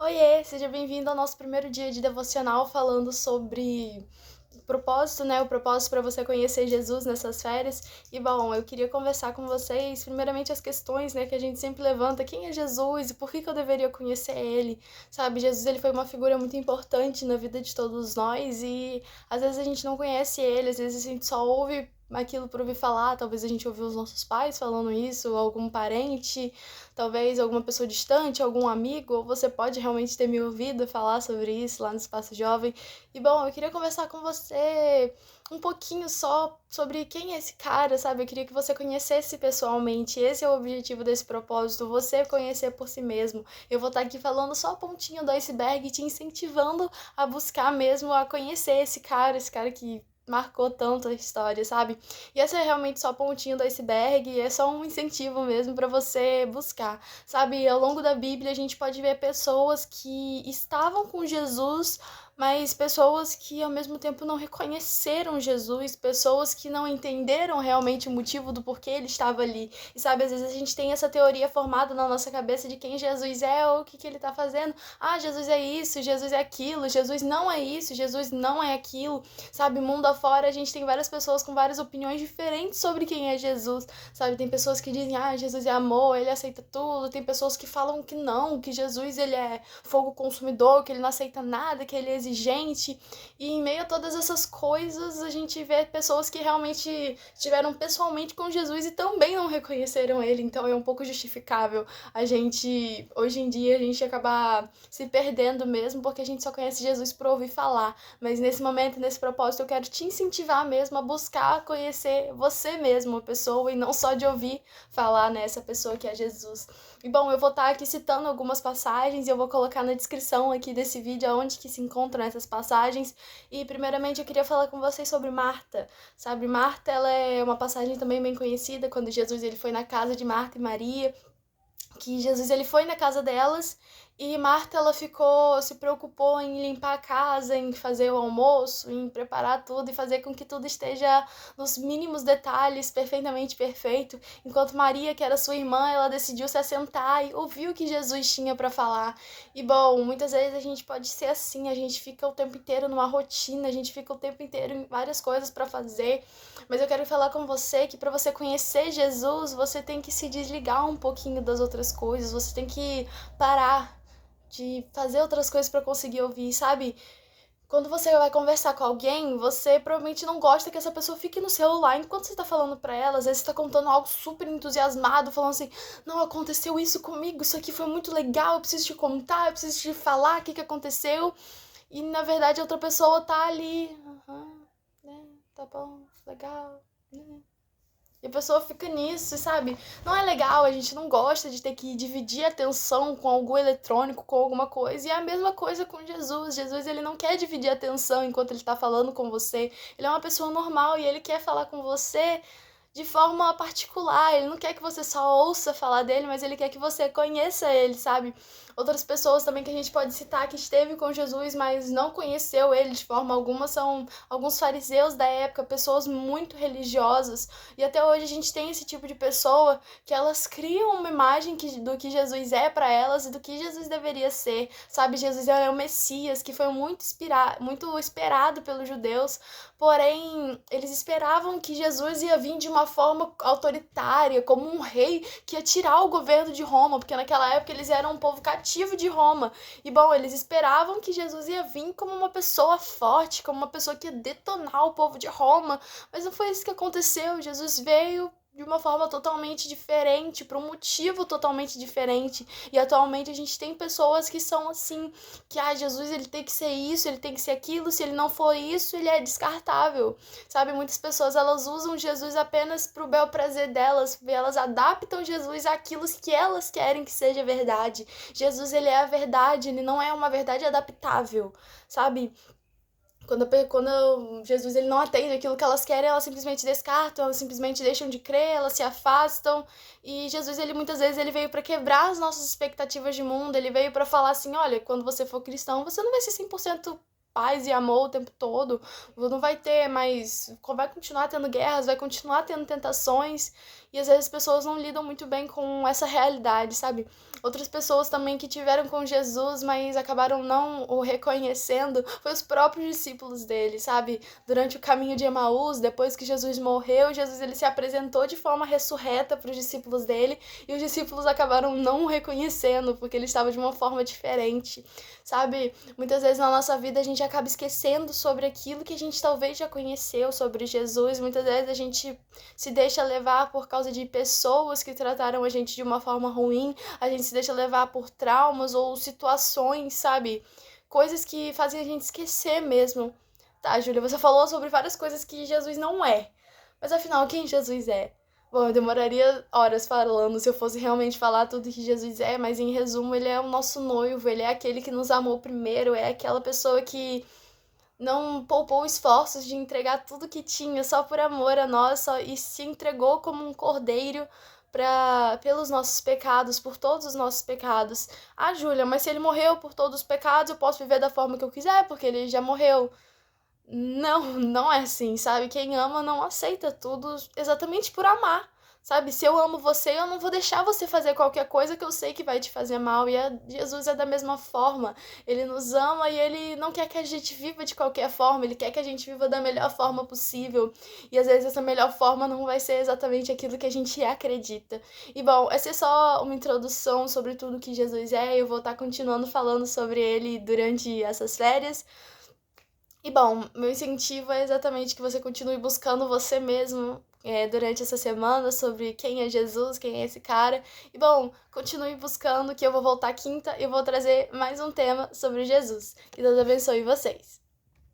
Oiê, seja bem-vindo ao nosso primeiro dia de devocional falando sobre propósito, né? O propósito para você conhecer Jesus nessas férias. E bom, eu queria conversar com vocês, primeiramente as questões, né, que a gente sempre levanta. Quem é Jesus e por que eu deveria conhecer ele? Sabe, Jesus ele foi uma figura muito importante na vida de todos nós e às vezes a gente não conhece ele, às vezes a gente só ouve aquilo por ouvir falar, talvez a gente ouviu os nossos pais falando isso, algum parente, talvez alguma pessoa distante, algum amigo, ou você pode realmente ter me ouvido falar sobre isso lá no Espaço Jovem. E bom, eu queria conversar com você um pouquinho só sobre quem é esse cara, sabe? Eu queria que você conhecesse pessoalmente. Esse é o objetivo desse propósito, você conhecer por si mesmo. Eu vou estar aqui falando só a pontinha do iceberg, te incentivando a buscar mesmo, a conhecer esse cara que marcou tanto a história, sabe? E essa é realmente só a pontinha do iceberg, é só um incentivo mesmo para você buscar, sabe? Ao longo da Bíblia a gente pode ver pessoas que estavam com Jesus, mas pessoas que ao mesmo tempo não reconheceram Jesus, pessoas que não entenderam realmente o motivo do porquê ele estava ali. E sabe, às vezes a gente tem essa teoria formada na nossa cabeça de quem Jesus é ou o que ele está fazendo. Ah, Jesus é isso, Jesus é aquilo, Jesus não é isso, Jesus não é aquilo. Sabe, mundo afora a gente tem várias pessoas com várias opiniões diferentes sobre quem é Jesus. Sabe, tem pessoas que dizem, ah, Jesus é amor, ele aceita tudo. Tem pessoas que falam que não, que Jesus ele é fogo consumidor, que ele não aceita nada, que ele é exigente. E em meio a todas essas coisas, a gente vê pessoas que realmente estiveram pessoalmente com Jesus e também não reconheceram ele. Então é um pouco justificável a gente, hoje em dia, a gente acabar se perdendo mesmo, porque a gente só conhece Jesus por ouvir falar. Mas nesse momento, nesse propósito, eu quero te incentivar mesmo a buscar conhecer você mesmo, a pessoa, e não só de ouvir falar nessa pessoa que é Jesus. E bom, eu vou estar aqui citando algumas passagens e eu vou colocar na descrição aqui desse vídeo aonde que se encontram essas passagens. E primeiramente eu queria falar com vocês sobre Marta. Sabe, Marta, ela é uma passagem também bem conhecida, quando Jesus ele foi na casa de Marta e Maria, que Jesus ele foi na casa delas e Marta ela ficou, se preocupou em limpar a casa, em fazer o almoço, em preparar tudo e fazer com que tudo esteja nos mínimos detalhes, perfeitamente perfeito, enquanto Maria, que era sua irmã, ela decidiu se assentar e ouvir o que Jesus tinha para falar. E bom, muitas vezes a gente pode ser assim, a gente fica o tempo inteiro numa rotina, a gente fica o tempo inteiro em várias coisas para fazer, mas eu quero falar com você que para você conhecer Jesus, você tem que se desligar um pouquinho das outras coisas, você tem que parar de fazer outras coisas para conseguir ouvir, sabe? Quando você vai conversar com alguém, você provavelmente não gosta que essa pessoa fique no celular enquanto você tá falando pra ela. Às vezes você tá contando algo super entusiasmado, falando assim: não, aconteceu isso comigo, isso aqui foi muito legal, eu preciso te contar, eu preciso te falar o que aconteceu. E na verdade a outra pessoa tá ali, aham, né, tá bom, legal, né? E a pessoa fica nisso, sabe? Não é legal, a gente não gosta de ter que dividir a atenção com algo eletrônico, com alguma coisa. E é a mesma coisa com Jesus. Jesus, ele não quer dividir a atenção enquanto ele tá falando com você. Ele é uma pessoa normal e ele quer falar com você de forma particular. Ele não quer que você só ouça falar dele, mas ele quer que você conheça ele, sabe? Outras pessoas também que a gente pode citar que esteve com Jesus, mas não conheceu ele de forma alguma, são alguns fariseus da época, pessoas muito religiosas. E até hoje a gente tem esse tipo de pessoa que elas criam uma imagem do que Jesus é para elas e do que Jesus deveria ser, sabe? Jesus é o Messias, que foi muito esperado pelos judeus, porém eles esperavam que Jesus ia vir de uma forma autoritária, como um rei que ia tirar o governo de Roma, porque naquela época eles eram um povo cativo de Roma. E bom, eles esperavam que Jesus ia vir como uma pessoa forte, como uma pessoa que ia detonar o povo de Roma, mas não foi isso que aconteceu. Jesus veio de uma forma totalmente diferente, por um motivo totalmente diferente. E atualmente a gente tem pessoas que são assim, que Jesus ele tem que ser isso, ele tem que ser aquilo, se ele não for isso, ele é descartável. Sabe, muitas pessoas elas usam Jesus apenas pro bel prazer delas, elas adaptam Jesus àquilo que elas querem que seja verdade. Jesus ele é a verdade, ele não é uma verdade adaptável, sabe? Quando Jesus ele não atende aquilo que elas querem, elas simplesmente descartam, elas simplesmente deixam de crer, elas se afastam. E Jesus, ele muitas vezes ele veio para quebrar as nossas expectativas de mundo, ele veio para falar assim, olha, quando você for cristão, você não vai ser 100% paz e amor o tempo todo, não vai ter mais, vai continuar tendo guerras, vai continuar tendo tentações, e às vezes as pessoas não lidam muito bem com essa realidade, sabe? Outras pessoas também que tiveram com Jesus, mas acabaram não o reconhecendo, foi os próprios discípulos dele, sabe? Durante o caminho de Emaús, depois que Jesus morreu, Jesus ele se apresentou de forma ressurreta para os discípulos dele, e os discípulos acabaram não o reconhecendo, porque ele estava de uma forma diferente, sabe? Muitas vezes na nossa vida a gente acaba esquecendo sobre aquilo que a gente talvez já conheceu sobre Jesus, muitas vezes a gente se deixa levar por causa de pessoas que trataram a gente de uma forma ruim, a gente se deixa levar por traumas ou situações, sabe? Coisas que fazem a gente esquecer mesmo. Tá, Júlia, você falou sobre várias coisas que Jesus não é. Mas afinal, quem Jesus é? Bom, eu demoraria horas falando se eu fosse realmente falar tudo que Jesus é, mas em resumo, ele é o nosso noivo, ele é aquele que nos amou primeiro, é aquela pessoa que não poupou esforços de entregar tudo que tinha só por amor a nós e se entregou como um cordeiro pelos nossos pecados, por todos os nossos pecados. Ah, Júlia, mas se ele morreu por todos os pecados, eu posso viver da forma que eu quiser, porque ele já morreu. Não, não é assim, sabe? Quem ama não aceita tudo exatamente por amar, sabe? Se eu amo você, eu não vou deixar você fazer qualquer coisa que eu sei que vai te fazer mal. E Jesus é da mesma forma. Ele nos ama e ele não quer que a gente viva de qualquer forma, ele quer que a gente viva da melhor forma possível. E às vezes essa melhor forma não vai ser exatamente aquilo que a gente acredita. E bom, essa é só uma introdução sobre tudo que Jesus é. Eu vou estar continuando falando sobre ele durante essas férias. E bom, meu incentivo é exatamente que você continue buscando você mesmo durante essa semana sobre quem é Jesus, quem é esse cara. E bom, continue buscando que eu vou voltar quinta e vou trazer mais um tema sobre Jesus. Que Deus abençoe vocês.